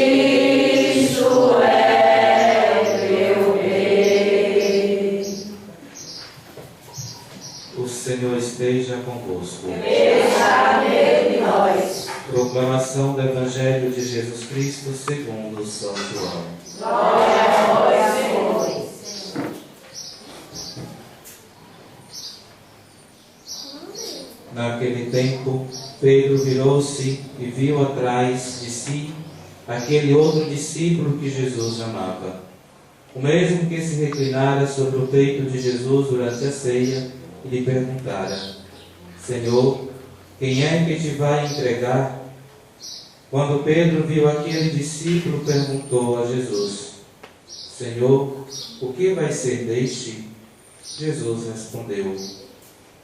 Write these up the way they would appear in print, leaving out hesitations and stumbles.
Cristo é meu Rei. O Senhor esteja convosco. Está nele nós. Proclamação do Evangelho de Jesus Cristo segundo São João. Glória a vós, Senhor. Naquele tempo, Pedro virou-se e viu atrás de si aquele outro discípulo que Jesus amava. O mesmo que se reclinara sobre o peito de Jesus durante a ceia e lhe perguntara: Senhor, quem é que te vai entregar? Quando Pedro viu aquele discípulo, perguntou a Jesus: Senhor, o que vai ser deste? Jesus respondeu: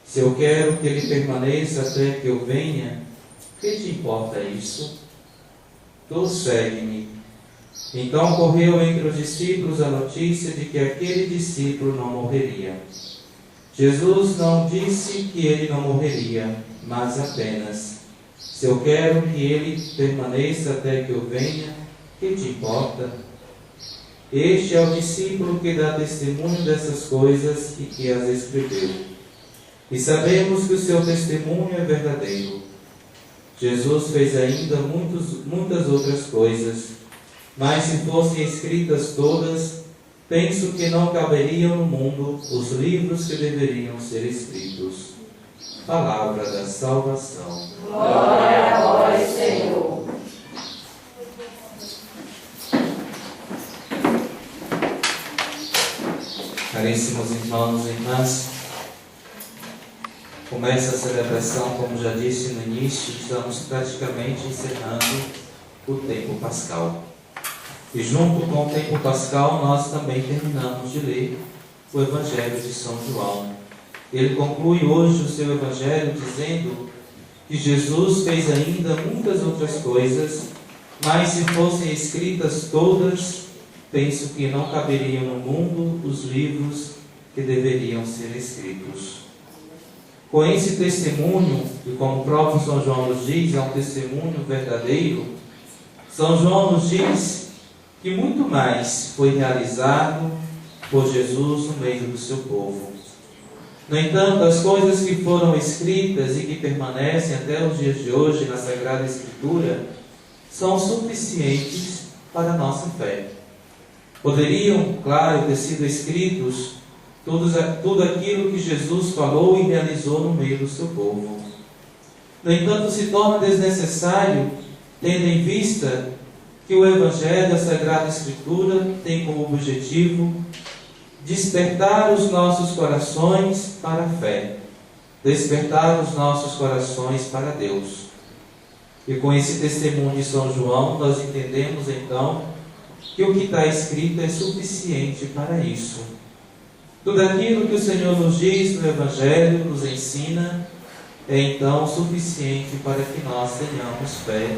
Se eu quero que ele permaneça até que eu venha, que te importa isso? Tu segue-me. Então correu entre os discípulos a notícia de que aquele discípulo não morreria. Jesus não disse que ele não morreria, mas apenas: se eu quero que ele permaneça até que eu venha, que te importa? Este é o discípulo que dá testemunho dessas coisas e que as escreveu. E sabemos que o seu testemunho é verdadeiro. Jesus fez ainda muitas outras coisas, mas se fossem escritas todas, penso que não caberiam no mundo os livros que deveriam ser escritos. Palavra da salvação. Glória a vós, Senhor. Caríssimos irmãos e irmãs, começa a celebração, como já disse no início, estamos praticamente encerrando o tempo pascal. E junto com o tempo pascal, nós também terminamos de ler o Evangelho de São João. Ele conclui hoje o seu Evangelho dizendo que Jesus fez ainda muitas outras coisas, mas se fossem escritas todas, penso que não caberiam no mundo os livros que deveriam ser escritos. Com esse testemunho, e como o próprio São João nos diz, é um testemunho verdadeiro, São João nos diz que muito mais foi realizado por Jesus no meio do seu povo. No entanto, as coisas que foram escritas e que permanecem até os dias de hoje na Sagrada Escritura são suficientes para a nossa fé. Poderiam, claro, ter sido escritos tudo aquilo que Jesus falou e realizou no meio do seu povo. No entanto, se torna desnecessário, tendo em vista que o Evangelho da Sagrada Escritura tem como objetivo despertar os nossos corações para a fé, despertar os nossos corações para Deus. E com esse testemunho de São João, nós entendemos então que o que está escrito é suficiente para isso. Tudo aquilo que o Senhor nos diz no Evangelho, nos ensina, é então suficiente para que nós tenhamos fé,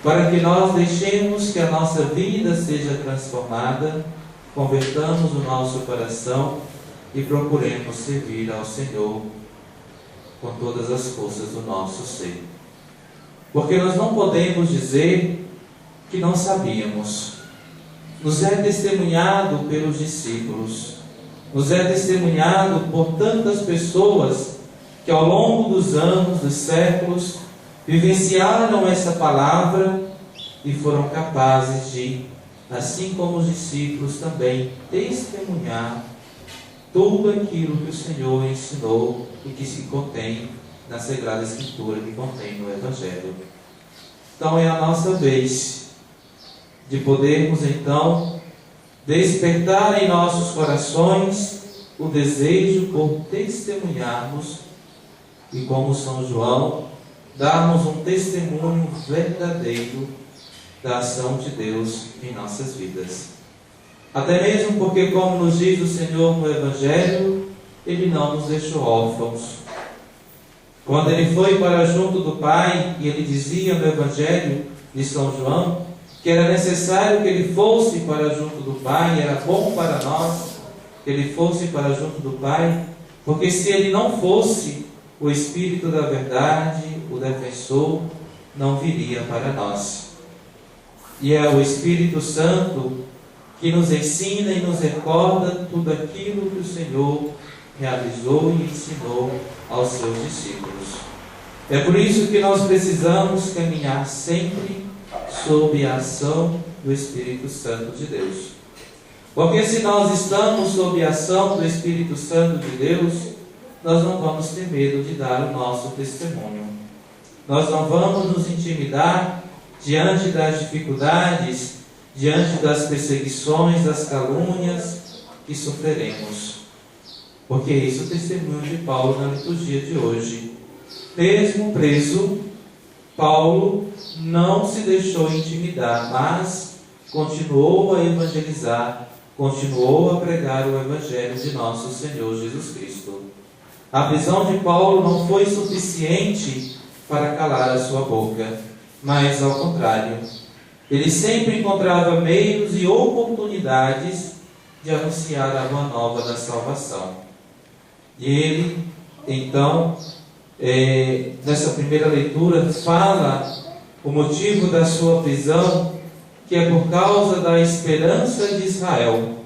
para que nós deixemos que a nossa vida seja transformada, convertamos o nosso coração e procuremos servir ao Senhor com todas as forças do nosso ser. Porque nós não podemos dizer que não sabíamos. Nos é testemunhado pelos discípulos, nos é testemunhado por tantas pessoas que ao longo dos anos, dos séculos, vivenciaram essa palavra e foram capazes de, assim como os discípulos também, testemunhar tudo aquilo que o Senhor ensinou e que se contém na Sagrada Escritura, que contém no Evangelho. Então é a nossa vez de podermos então despertar em nossos corações o desejo por testemunharmos e, como São João, darmos um testemunho verdadeiro da ação de Deus em nossas vidas. Até mesmo porque, como nos diz o Senhor no Evangelho, Ele não nos deixou órfãos. Quando Ele foi para junto do Pai, e Ele dizia no Evangelho de São João, que era necessário que Ele fosse para junto do Pai, era bom para nós que Ele fosse para junto do Pai, porque se Ele não fosse, o Espírito da Verdade, o defensor, não viria para nós. E é o Espírito Santo que nos ensina e nos recorda tudo aquilo que o Senhor realizou e ensinou aos seus discípulos. É por isso que nós precisamos caminhar sempre sob a ação do Espírito Santo de Deus. Porque se nós estamos sob a ação do Espírito Santo de Deus, nós não vamos ter medo de dar o nosso testemunho. Nós não vamos nos intimidar diante das dificuldades, diante das perseguições, das calúnias que sofreremos. Porque isso é o testemunho de Paulo na liturgia de hoje. Mesmo preso, Paulo não se deixou intimidar, mas continuou a evangelizar, continuou a pregar o Evangelho de nosso Senhor Jesus Cristo. A prisão de Paulo não foi suficiente para calar a sua boca, mas ao contrário, ele sempre encontrava meios e oportunidades de anunciar a boa nova da salvação. E ele, então, nessa primeira leitura, fala o motivo da sua prisão, que é por causa da esperança de Israel,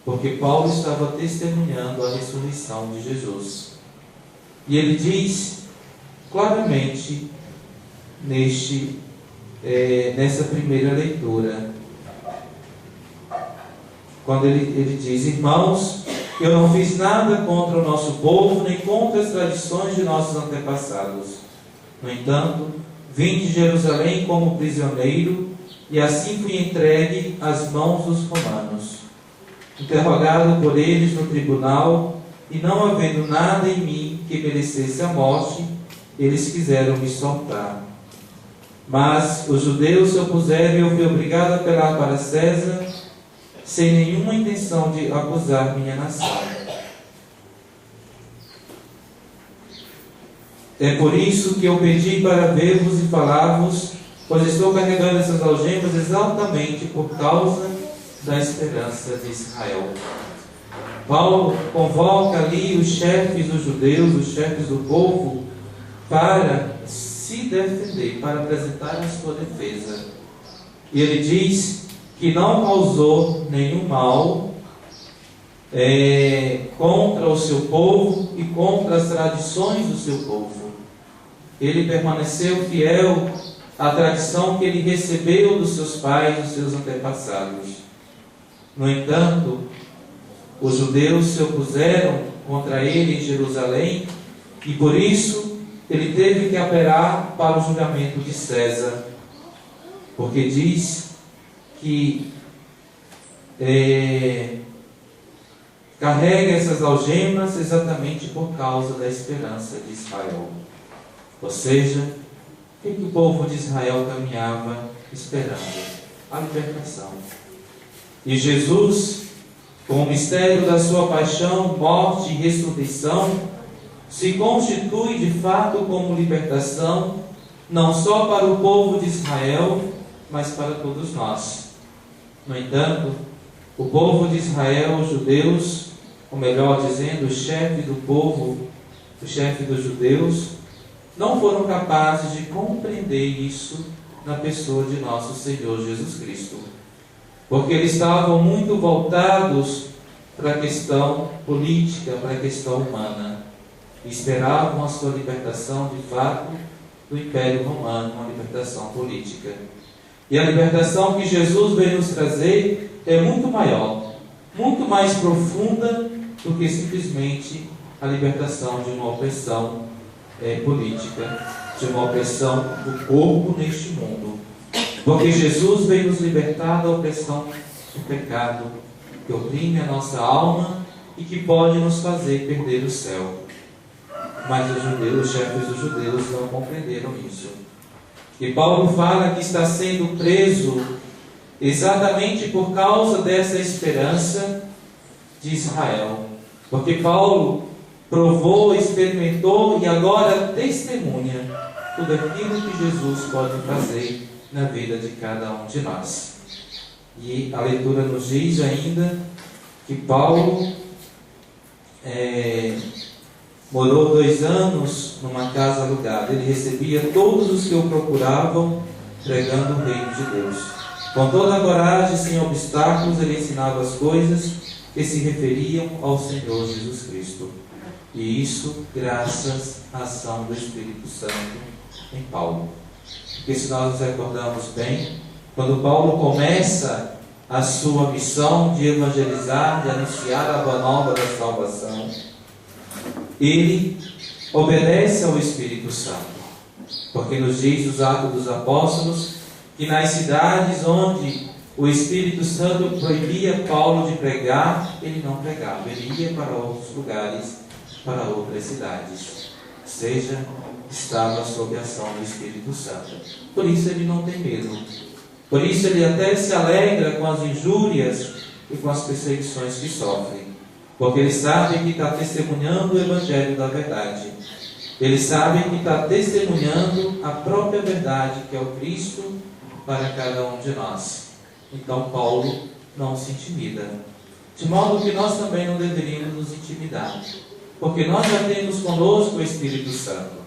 porque Paulo estava testemunhando a ressurreição de Jesus. E ele diz claramente nessa primeira leitura, quando ele diz: irmãos, eu não fiz nada contra o nosso povo, nem contra as tradições de nossos antepassados. No entanto, vim de Jerusalém como prisioneiro, e assim fui entregue às mãos dos romanos. Interrogado por eles no tribunal, e não havendo nada em mim que merecesse a morte, eles quiseram me soltar. Mas os judeus se opuseram e eu fui obrigado a apelar para César, sem nenhuma intenção de acusar minha nação. É por isso que eu pedi para ver-vos e falar-vos, pois estou carregando essas algemas exatamente por causa da esperança de Israel. Paulo convoca ali os chefes dos judeus, os chefes do povo, para se defender, para apresentar a sua defesa. E ele diz que não causou nenhum mal contra o seu povo e contra as tradições do seu povo. Ele permaneceu fiel à tradição que ele recebeu dos seus pais, dos seus antepassados. No entanto, os judeus se opuseram contra ele em Jerusalém, e por isso ele teve que apelar para o julgamento de César, porque diz que carrega essas algemas exatamente por causa da esperança de Israel. Ou seja, o que o povo de Israel caminhava esperando? A libertação. E Jesus, com o mistério da sua paixão, morte e ressurreição, se constitui de fato como libertação, não só para o povo de Israel, mas para todos nós. No entanto, o povo de Israel, os judeus, ou melhor dizendo, o chefe do povo, o chefe dos judeus, não foram capazes de compreender isso na pessoa de nosso Senhor Jesus Cristo, porque eles estavam muito voltados para a questão política, para a questão humana, e esperavam a sua libertação de fato do Império Romano, uma libertação política. E a libertação que Jesus veio nos trazer é muito maior, muito mais profunda do que simplesmente a libertação de uma opressão política, de uma opressão do corpo neste mundo. Porque Jesus veio nos libertar da opressão do pecado, que oprime a nossa alma e que pode nos fazer perder o céu. Mas os chefes dos judeus não compreenderam isso. E Paulo fala que está sendo preso exatamente por causa dessa esperança de Israel. Porque Paulo provou, experimentou e agora testemunha tudo aquilo que Jesus pode fazer na vida de cada um de nós. E a leitura nos diz ainda que Paulo Morou 2 anos numa casa alugada. Ele recebia todos os que o procuravam, pregando o reino de Deus. Com toda a coragem, sem obstáculos, ele ensinava as coisas que se referiam ao Senhor Jesus Cristo. E isso graças à ação do Espírito Santo em Paulo. Porque se nós nos recordamos bem, quando Paulo começa a sua missão de evangelizar, de anunciar a boa nova da salvação, ele obedece ao Espírito Santo. Porque nos diz os Atos dos Apóstolos que nas cidades onde o Espírito Santo proibia Paulo de pregar, ele não pregava, ele ia para outros lugares, para outras cidades. Ou seja, estava sob a ação do Espírito Santo. Por isso ele não tem medo. Por isso ele até se alegra com as injúrias e com as perseguições que sofre. Porque ele sabe que está testemunhando o Evangelho da verdade. Ele sabe que está testemunhando a própria verdade, que é o Cristo, para cada um de nós. Então Paulo não se intimida. De modo que nós também não deveríamos nos intimidar. Porque nós já temos conosco o Espírito Santo.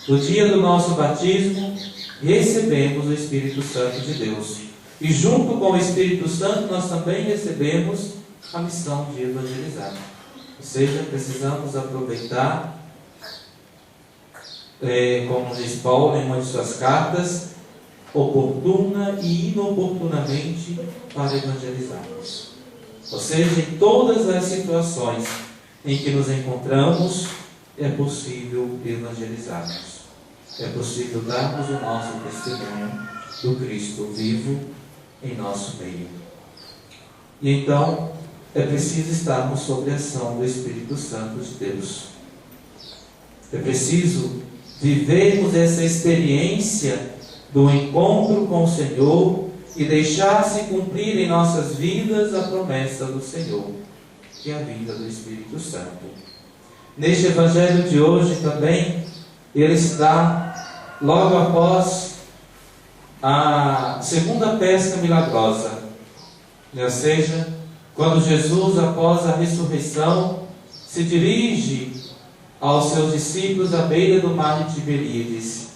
No dia do nosso batismo, recebemos o Espírito Santo de Deus. E junto com o Espírito Santo, nós também recebemos a missão de evangelizar. Ou seja, precisamos aproveitar, como diz Paulo em uma de suas cartas, oportuna e inoportunamente para evangelizarmos. Ou seja, em todas as situações em que nos encontramos, é possível evangelizarmos. É possível darmos o nosso testemunho do Cristo vivo em nosso meio. E então, é preciso estarmos sob a ação do Espírito Santo de Deus. É preciso vivermos essa experiência do encontro com o Senhor e deixar-se cumprir em nossas vidas a promessa do Senhor, que é a vinda do Espírito Santo. Neste Evangelho de hoje também, ele está logo após a segunda pesca milagrosa. Ou seja, quando Jesus, após a ressurreição, se dirige aos seus discípulos à beira do mar de Tiberíades.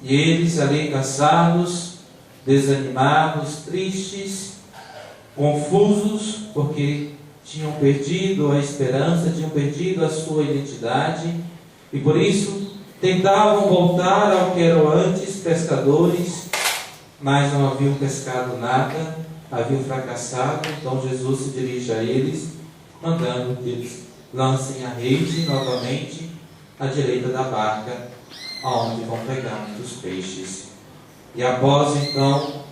E eles ali cansados, desanimados, tristes, confusos, porque tinham perdido a esperança, tinham perdido a sua identidade, e por isso tentavam voltar ao que eram antes pescadores, mas não haviam pescado nada, haviam fracassado. Então Jesus se dirige a eles, mandando que eles lancem a rede novamente à direita da barca, aonde vão pegar muitos peixes. E após então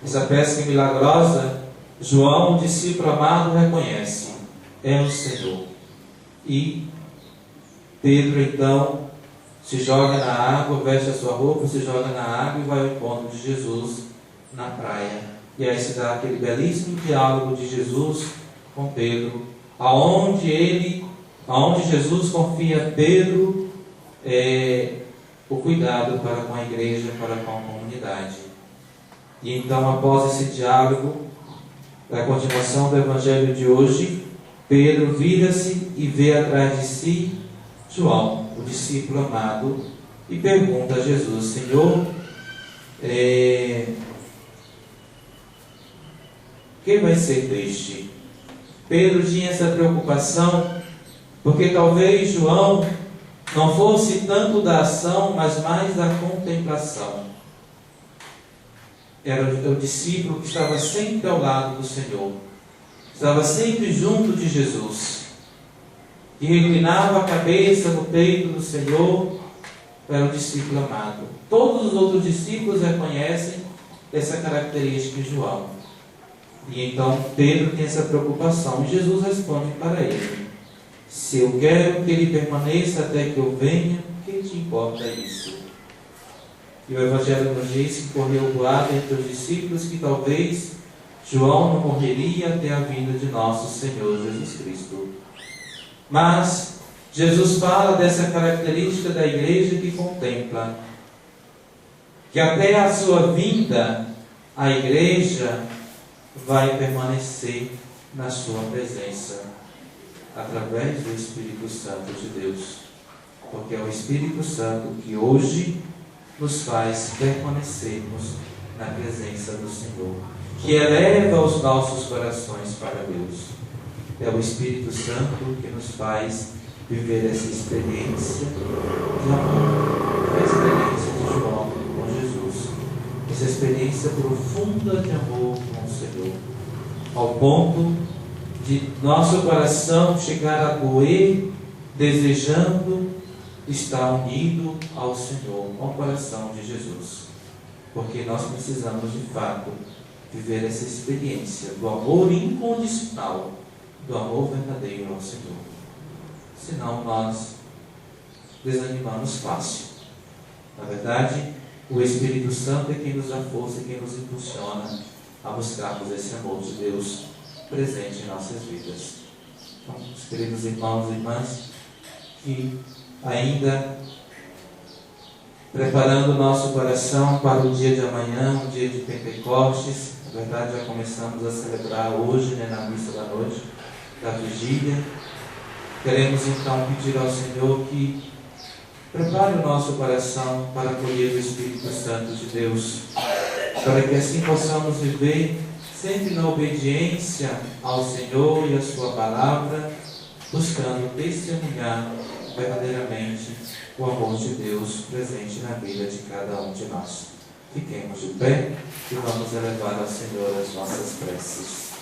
essa pesca milagrosa, João, o discípulo amado, reconhece: é o Senhor. E Pedro então se joga na água, veste a sua roupa, se joga na água e vai ao encontro de Jesus na praia. E aí se dá aquele belíssimo diálogo de Jesus com Pedro, aonde Jesus confia a Pedro o cuidado para com a igreja, para com a comunidade. E então, após esse diálogo, na continuação do Evangelho de hoje, Pedro vira-se e vê atrás de si João, o discípulo amado, e pergunta a Jesus: Senhor, quem vai ser peixe? Pedro tinha essa preocupação, porque talvez João não fosse tanto da ação, mas mais da contemplação. Era o discípulo que estava sempre ao lado do Senhor, estava sempre junto de Jesus, que reclinava a cabeça no peito do Senhor. Era o discípulo amado. Todos os outros discípulos reconhecem essa característica em João. E então Pedro tem essa preocupação, e Jesus responde para ele: se eu quero que ele permaneça até que eu venha, o que te importa isso? E o Evangelho nos diz que correu o boato entre os discípulos que talvez João não morreria até a vinda de nosso Senhor Jesus Cristo. Mas Jesus fala dessa característica da igreja que contempla, que até a sua vinda a igreja vai permanecer na sua presença. através do Espírito Santo de Deus. Porque é o Espírito Santo que hoje nos faz permanecermos na presença do Senhor, que eleva os nossos corações para Deus. É o Espírito Santo que nos faz viver essa experiência de amor, a experiência de João com Jesus, essa experiência profunda de amor com o Senhor, ao ponto de nosso coração chegar a doer, desejando estar unido ao Senhor, ao coração de Jesus. Porque nós precisamos de fato viver essa experiência do amor incondicional, do amor verdadeiro ao Senhor. Senão nós desanimamos fácil. Na verdade, o Espírito Santo é quem nos dá força e quem nos impulsiona a buscarmos esse amor de Deus presente em nossas vidas. Então, os queridos irmãos e irmãs, que ainda preparando o nosso coração para o dia de amanhã, o dia de Pentecostes, na verdade já começamos a celebrar hoje, na missa da noite, da vigília. Queremos então pedir ao Senhor que prepare o nosso coração para acolher o Espírito Santo de Deus, para que assim possamos viver sempre na obediência ao Senhor e à sua palavra, buscando testemunhar verdadeiramente o amor de Deus presente na vida de cada um de nós. Fiquemos de pé e vamos elevar ao Senhor as nossas preces.